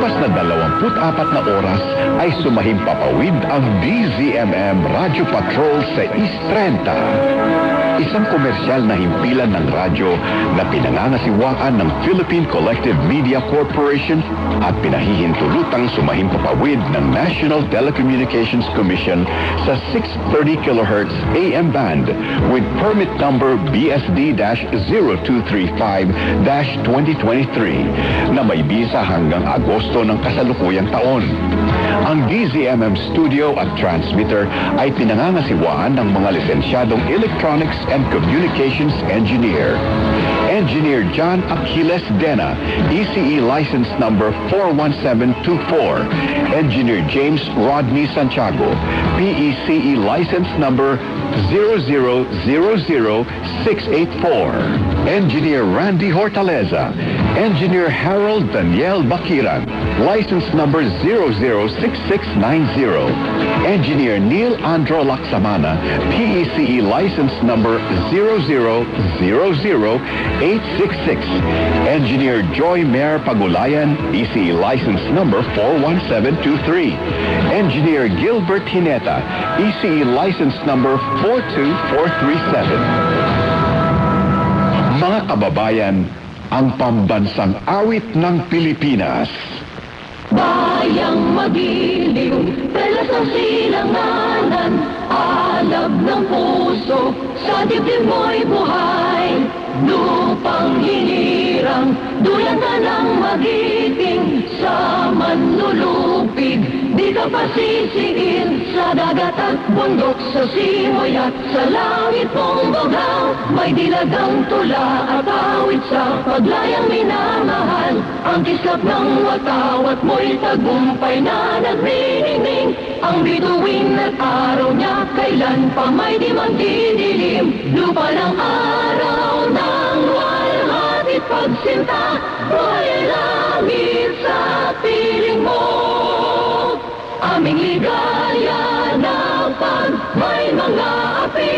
lipas na 24 na oras ay sumahimpapawid ang DZMM Radio Patrol sa East 30. Isang komersyal na himpilan ng radyo na pinangangasiwaan ng Philippine Collective Media Corporation at pinahihintulutang sumahimpapawid ng National Telecommunications Commission sa 630 kHz AM band with permit number BSD-0235-2023 na may bisa hanggang Agosto ng kasalukuyang taon. Ang DZMM studio at transmitter ay pinangangasiwaan ng mga lisensyadong electronics and communications engineer. Engineer John Aquiles Dena, ECE license number 41724. Engineer James Rodney Santiago, PECE license number 0000684. Engineer Randy Hortaleza, Engineer Harold Daniel Bakiran, license number 006690. Engineer Neil Andro Laksamana, PECE license number 0000866. Engineer Joy Mayor Pagulayan, ECE license number 41723. Engineer Gilbert Hineta, ECE license number 42437. Mga kababayan, ang pambansang awit ng Pilipinas. Bayang magiliw, telas ng silanganan, alab ng puso, sa dibdib mo'y buhay. Lupang hinirang, dulan ka ng magiting, sa manlulupig, di ka pasisiin. Sa dagat at bundok, sa simoy at sa langit mong bughaw, may dilagang tula at awit sa paglayang minamahal. Ang kislap ng watawat mo'y tagumpay na nagniningning, ang bituin at araw niya kailan pa may di magdidilim. Lupa ng araw ng walhati pagsinta, buhay langit sa piling mo. Aming ligaya na pag may mga api,